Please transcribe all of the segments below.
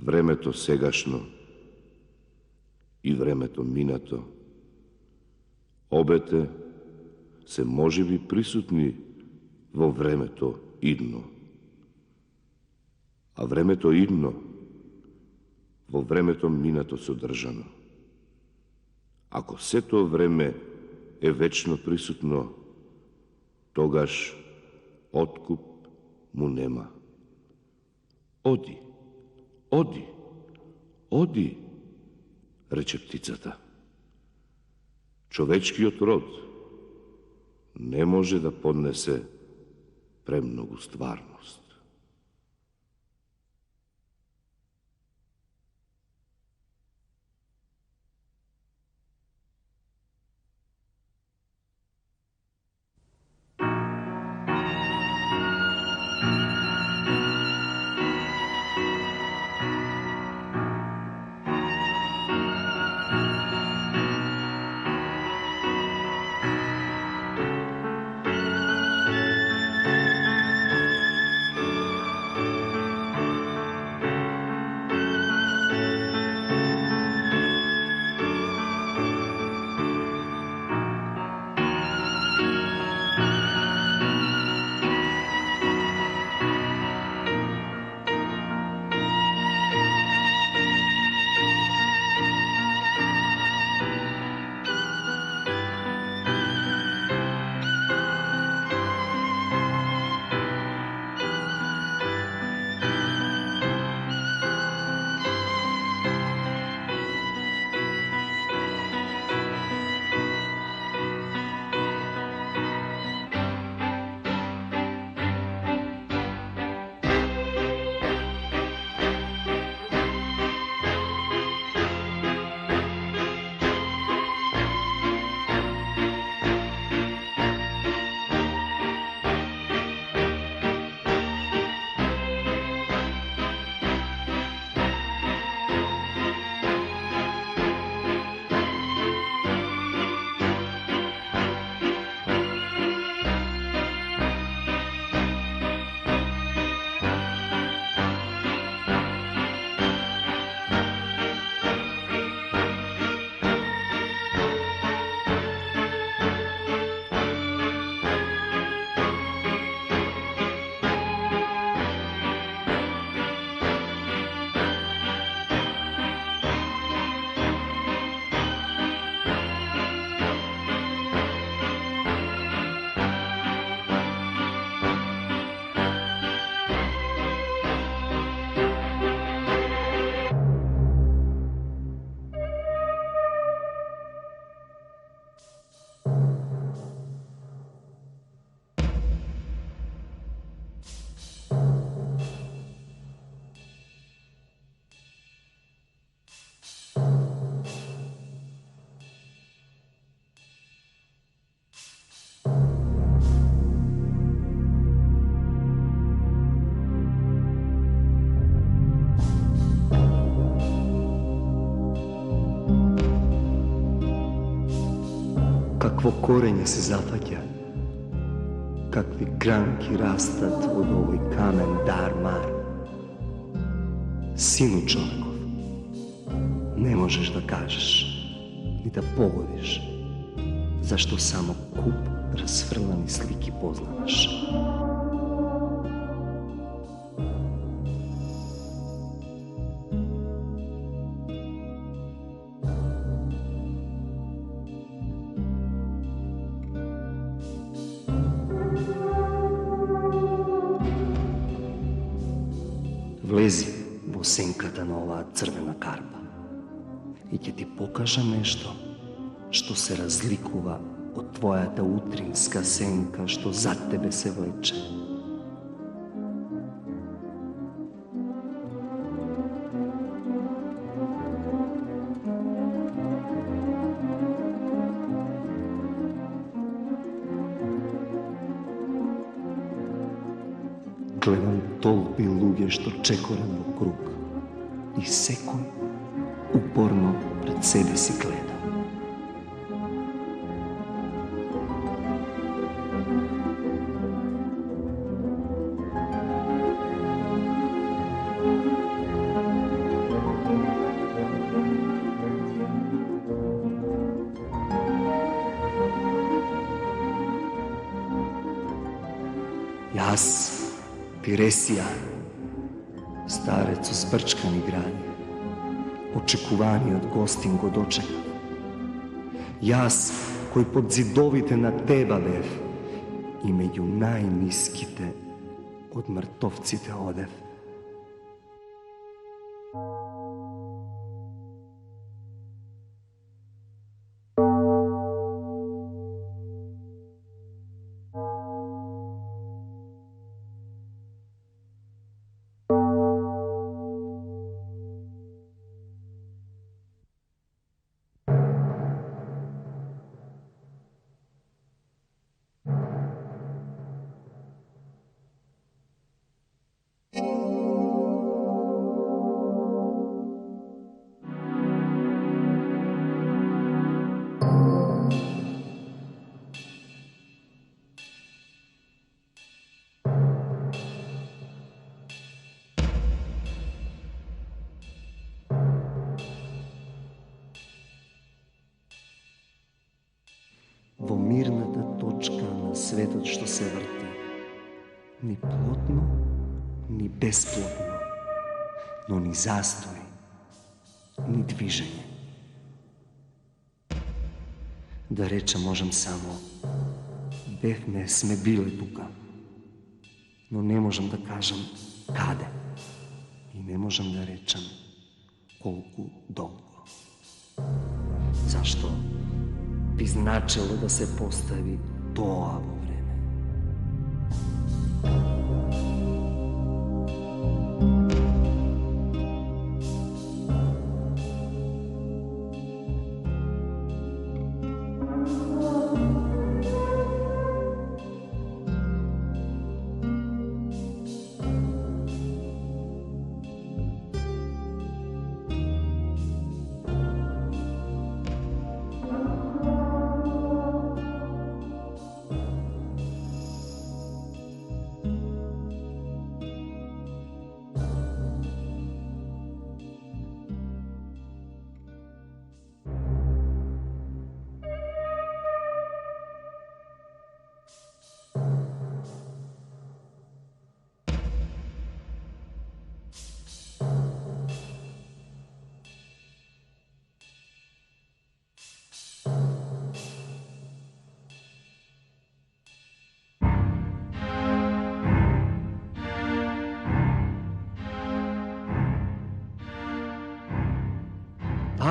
Времето сегашно и времето минато, обете се можеби присутни во времето идно. А времето идно во времето минато содржано. Ако сето време е вечно присутно, тогаш откуп му нема. Оди, оди, оди, рече птицата. Човечкиот род не може да поднесе премногу стварност. Какво корење се зафаќа, какви гранки растат од овој камен дар-мар. Сину човеков, не можеш да кажеш, ни да погодиш, зашто само куп разфрлани слики познаваш. Влези во сенката на оваа црвена карпа и ќе ти покажа нешто што се разликува од твојата утринска сенка што зад тебе се влече. Гледам толпи луѓе што чекорат во круг и секој упорно пред себе си гледа. Јас, Тиресија, старец со збрчкани гради, очекуваниот гостин го дочекав. Јас, кој под зидовите на Теба бев и меѓу најниските од мртовците одев. Во мирната точка на светот што се врти, ни плотно, ни бесплотно, но ни застој, ни движење. Да речем можем само, бевме, сме биле тука, но не можем да кажам каде и не можем да речем колку долго. Зашто би значило да се постави тоа во време.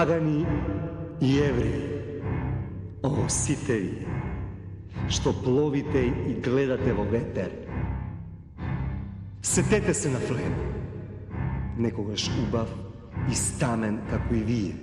Пагани и евреи, о сите вие, што пловите и гледате во ветер, сетете се на Флем, некогаш убав и стамен како и вие.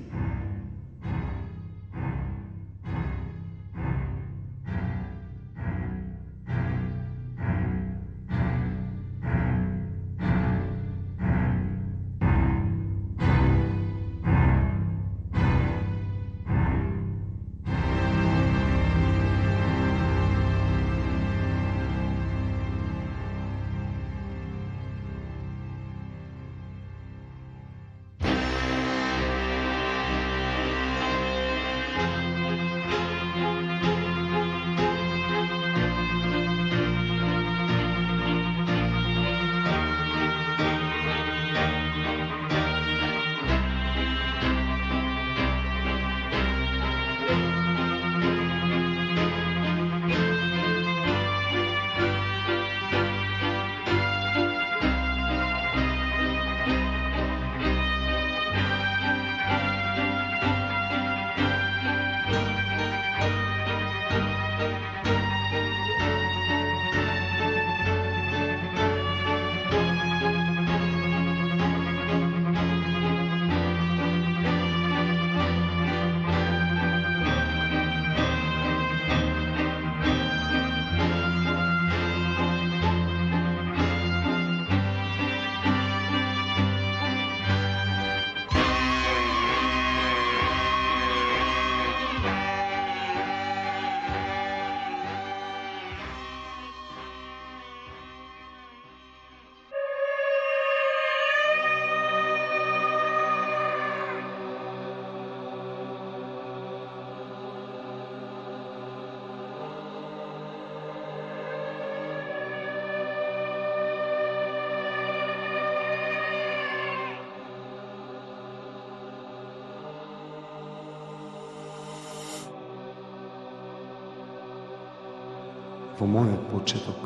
Во мојот почеток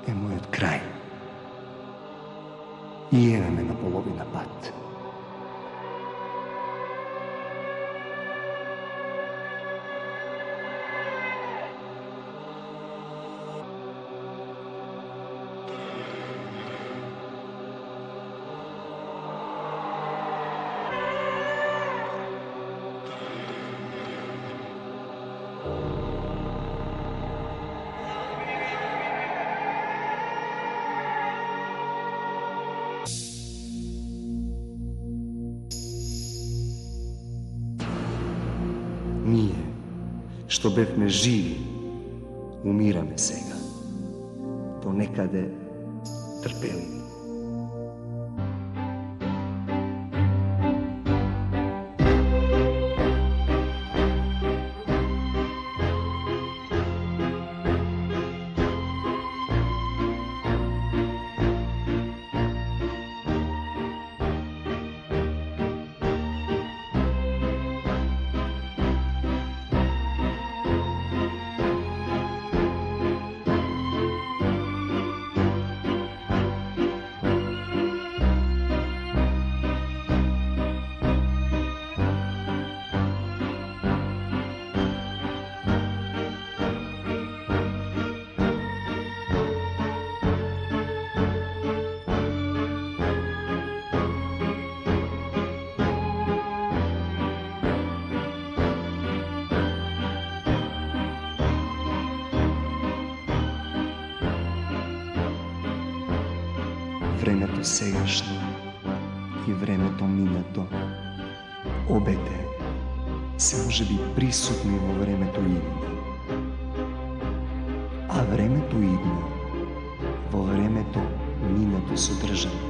е мојот крај. И еве ме на половина пат. Ние, што бевме живи, умираме сега. Понекаде трпеливи. Времето сегашно и времето минато, обете се може би присутни во времето идно, а времето идно во времето минато содржано.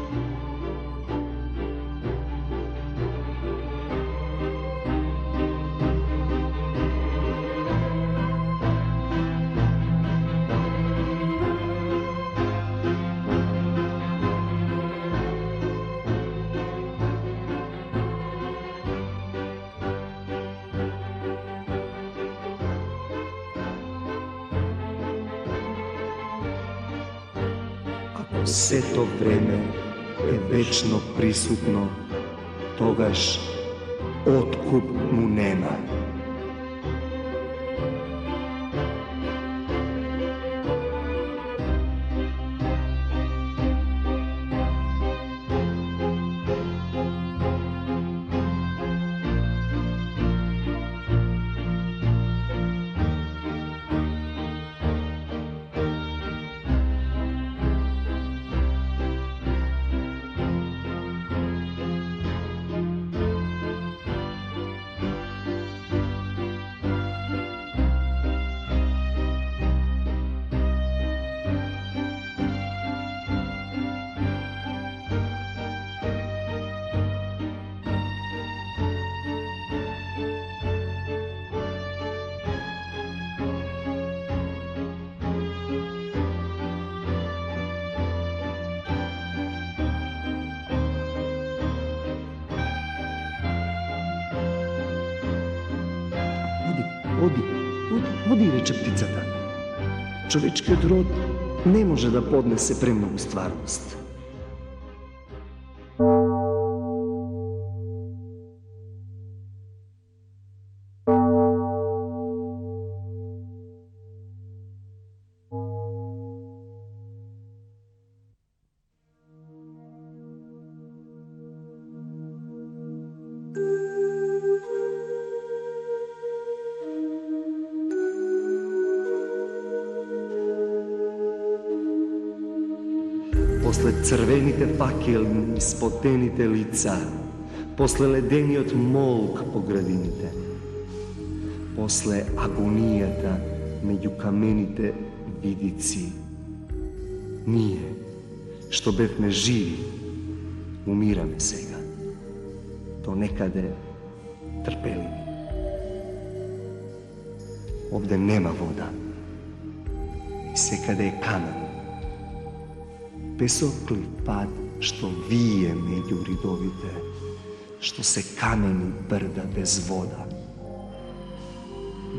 Сето време е вечно присутно, тогаш откуп му нема. Оди, рече птицата. Човечкиот род не може да поднесе премногу стварност. После црвените факели и спотените лица, после ледениот молк по градините, после агонијата меѓу камените видици, ние, што бевме живи, умираме сега, до некаде трпеливи. Овде нема вода и секаде е камен. Песоклив пад што вие меѓу ридовите, што се камени брда без вода.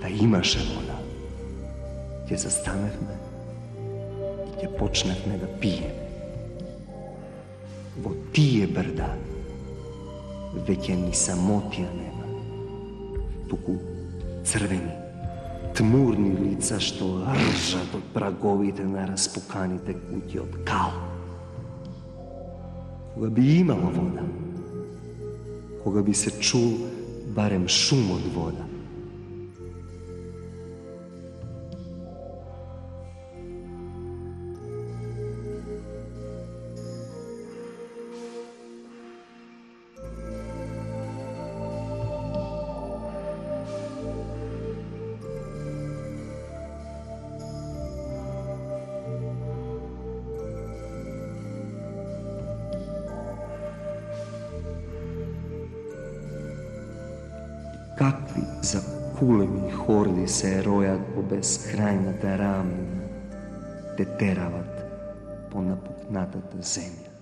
Да имаше вода, ќе застаневме и ќе почневме да пиеме. Во тие брда веќе ни самотија нема, туку црвени, тмурни лица што ржат од праговите на распуканите куќи од кал. Кога би имало вода, кога би се чул барем шум од вода, какви закулени хорди се ројат по безкрајната рамнина, те терават по напукнатата земја.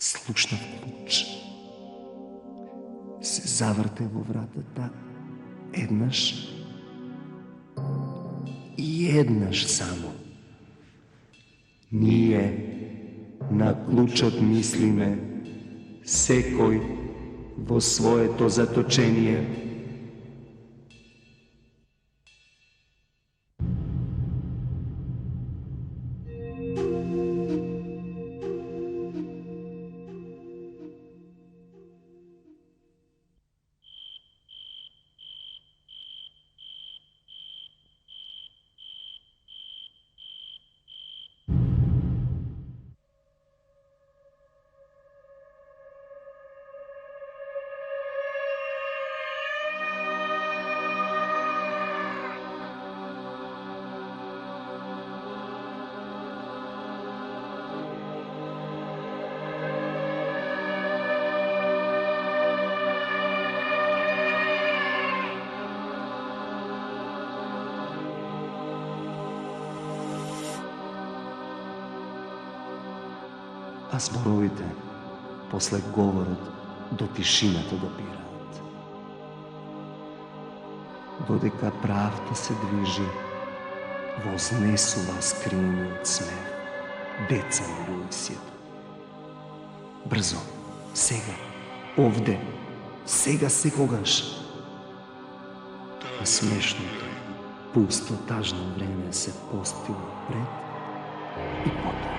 Слушнав клуч. Се заврте во вратата еднаш и еднаш само. Ние на клучот мислиме секој во своето заточение. А зборовите, после говорот, до тишината допираат. Додека правда се движи, вознесува скриениот смех, деца на улиците. Брзо, сега, овде, сега секогаш. А смешното, пусто, тажно време се постило пред и потоа.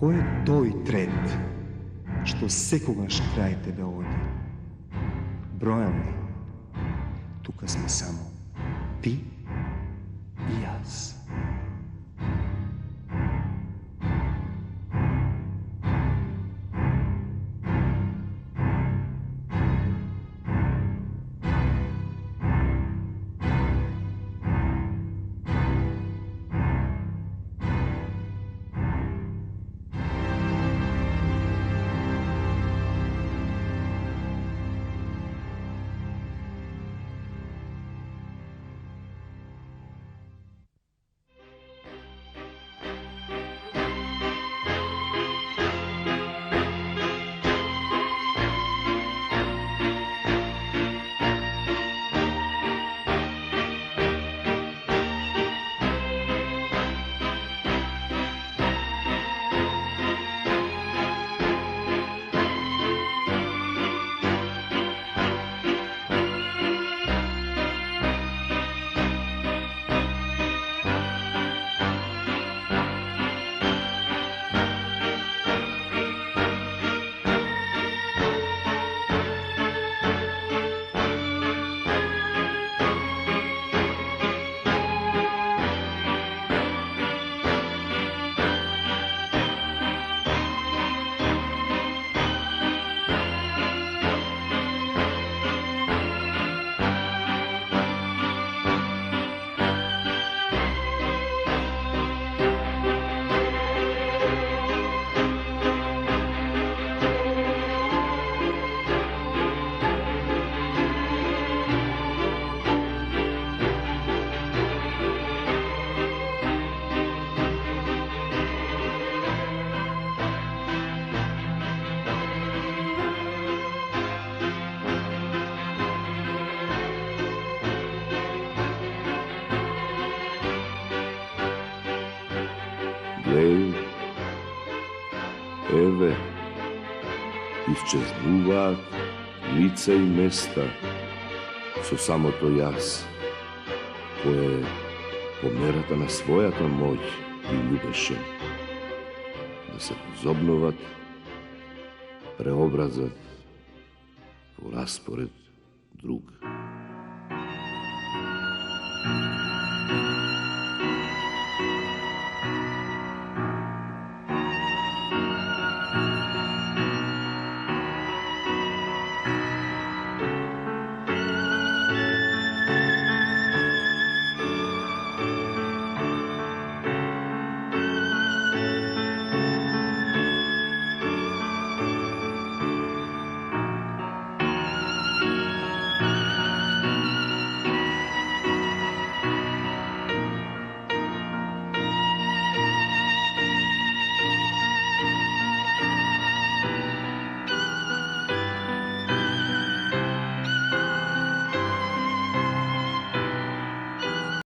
Кој е тој трет што секогаш крај тебе оди? Бројам ли? Тука сме само ти и јас. исчезнуваат лица и места со самото јас, кое по мерата на својата моќ ги љубеше да се позобнуват, преобразат во распоред друг.